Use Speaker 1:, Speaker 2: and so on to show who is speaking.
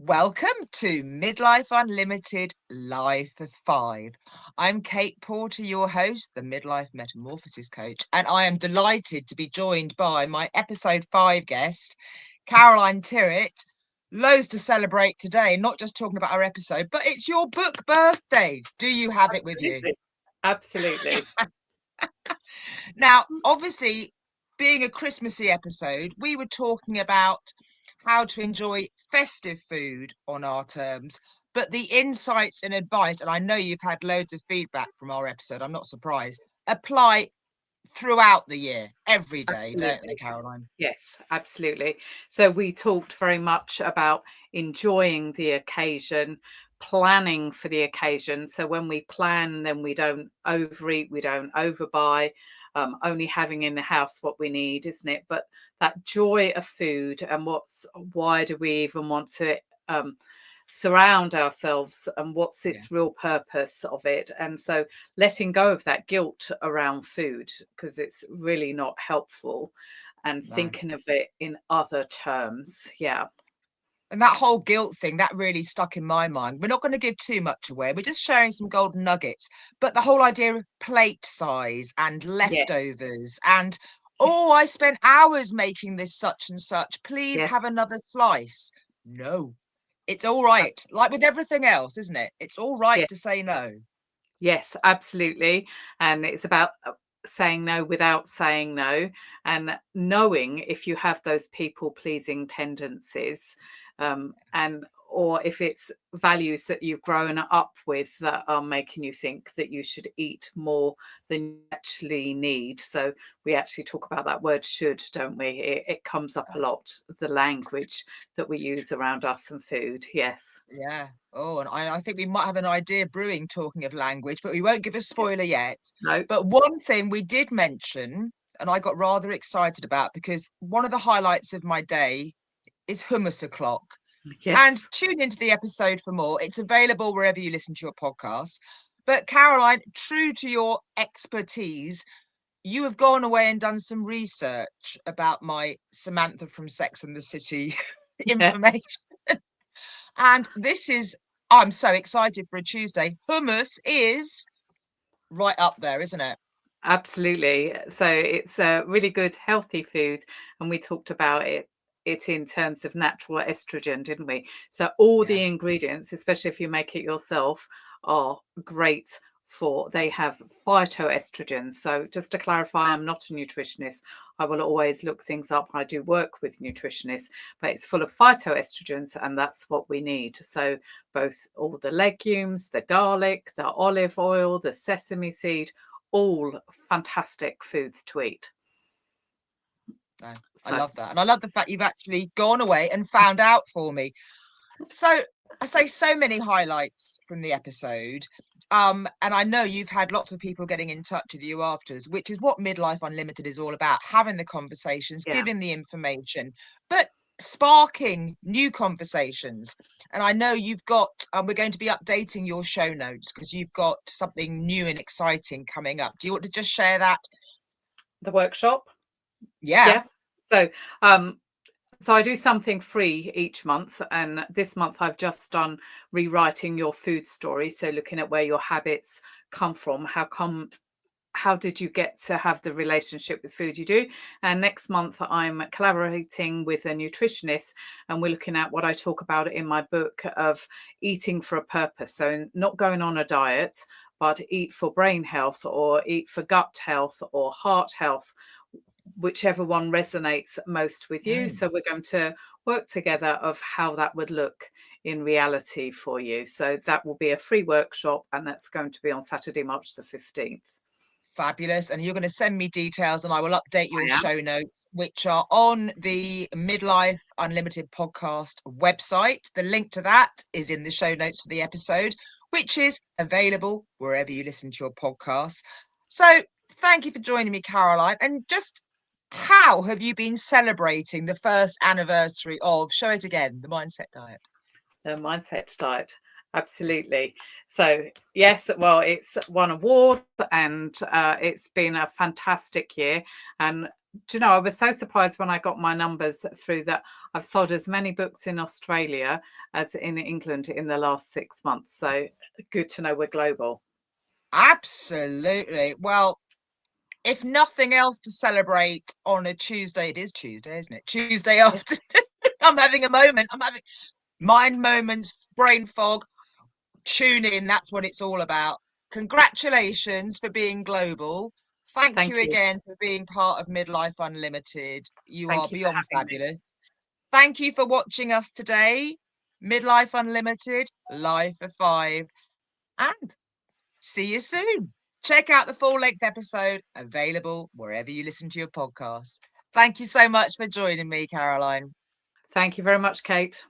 Speaker 1: Welcome to Midlife Unlimited Life for Five. I'm Kate Porter, your host, the Midlife Metamorphosis Coach, and I am delighted to be joined by my episode 5 guest, Caroline Tyrwhitt. Loads to celebrate today, not just talking about our episode, but it's your book birthday. Do you have it with you?
Speaker 2: Absolutely.
Speaker 1: Now, obviously, being a Christmassy episode, we were talking about how to enjoy festive food on our terms, but the insights and advice, and I know you've had loads of feedback from our episode, I'm not surprised, apply throughout the year, every day, don't they,
Speaker 2: Absolutely.
Speaker 1: Caroline?
Speaker 2: Yes, absolutely. So we talked very much about enjoying the occasion, planning for the occasion. So when we plan, then we don't overeat, we don't overbuy, only having in the house what we need, isn't it? But that joy of food and why do we even want to um, surround ourselves and what's
Speaker 1: Yeah,
Speaker 2: its real purpose of it? And so letting go of that guilt around food, because it's really not helpful, and
Speaker 1: no.
Speaker 2: thinking of it in other terms. Yeah.
Speaker 1: And that whole guilt thing, that really stuck in my mind. We're not going to give too much away. We're just sharing some golden nuggets. But the whole idea of plate size and
Speaker 2: Yes.
Speaker 1: leftovers and, oh, I
Speaker 2: Yes.
Speaker 1: spent hours making this such and such. Please
Speaker 2: Yes.
Speaker 1: have another slice. No, it's all right. Like with everything else, isn't it? It's all right
Speaker 2: Yes.
Speaker 1: to say no.
Speaker 2: Yes, absolutely. And it's about saying no without saying no, and knowing if you have those people pleasing tendencies, and or if it's values that you've grown up with that are making you think that you should eat more than you actually need. So we actually talk about that word should, don't we? It comes up a lot, the language that we use around us and food. Yes.
Speaker 1: Yeah. Oh, and I think we might have an idea brewing, talking of language, but we won't give a spoiler yet.
Speaker 2: No.
Speaker 1: But one thing we did mention, and I got rather excited about because one of the highlights of my day is hummus o'clock. And
Speaker 2: Yes.
Speaker 1: tune into the episode for more. It's available wherever you listen to your podcasts. But Caroline, true to your expertise, you have gone away and done some research about my Samantha from Sex and the City
Speaker 2: Yeah.
Speaker 1: information. And this is, I'm so excited for a Tuesday. Hummus is right up there, isn't it?
Speaker 2: Absolutely. So it's a really good, healthy food, and we talked about it in terms of natural estrogen, didn't we? So all
Speaker 1: Yeah.
Speaker 2: the ingredients, especially if you make it yourself, are great for. They have phytoestrogens. So just to clarify, I'm not a nutritionist. I will always look things up. I do work with nutritionists, but it's full of phytoestrogens, and that's what we need. So both all the legumes, the garlic, the olive oil, the sesame seed, all fantastic foods to eat.
Speaker 1: No, I
Speaker 2: So
Speaker 1: love that. And I love the fact you've actually gone away and found out for me. So I say so many highlights from the episode. And I know you've had lots of people getting in touch with you afterwards, which is what Midlife Unlimited is all about, having the conversations,
Speaker 2: yeah,
Speaker 1: giving the information, but sparking new conversations. And I know you've got, we're going to be updating your show notes because you've got something new and exciting coming up. Do you want to just share that?
Speaker 2: the workshop.
Speaker 1: Yeah.
Speaker 2: Yeah. So um so I do something free each month, and this month I've just done rewriting your food story. So looking at where your habits come from, how did you get to have the relationship with food you do? And next month I'm collaborating with a nutritionist, and we're looking at what I talk about in my book of eating for a purpose. So not going on a diet, but eat for brain health or eat for gut health or heart health, whichever one resonates most with you.
Speaker 1: Mm.
Speaker 2: So we're going to work together of how that would look in reality for you. So that will be a free workshop, and that's going to be on Saturday, March the 15th.
Speaker 1: Fabulous. And you're going to send me details and I will update your
Speaker 2: I am.
Speaker 1: show notes, which are on the Midlife Unlimited podcast website. The link to that is in the show notes for the episode, which is available wherever you listen to your podcasts. So thank you for joining me, Caroline. And just how have you been celebrating the first anniversary of, show it again, the Mindset Diet?
Speaker 2: The mindset diet. Absolutely. So, yes, well, it's won awards, and it's been a fantastic year. And Do you know, I was so surprised when I got my numbers through that I've sold as many books in Australia as in England in the last 6 months. So good to know we're global.
Speaker 1: Absolutely. Well, if nothing else to celebrate on a Tuesday, it is Tuesday, isn't it? Tuesday afternoon. I'm having a moment. I'm having mind moments, brain fog. Tune in. That's what it's all about. Congratulations for being global. Thank
Speaker 2: Thank
Speaker 1: you
Speaker 2: you.
Speaker 1: again for being part of Midlife Unlimited. You are
Speaker 2: Thank you for
Speaker 1: beyond
Speaker 2: having me.
Speaker 1: fabulous. Thank you for watching us today. Midlife Unlimited, Life for Five, and see you soon. Check out the full length episode available wherever you listen to your podcast. Thank you so much for joining me, Caroline.
Speaker 2: Thank you very much, Kate.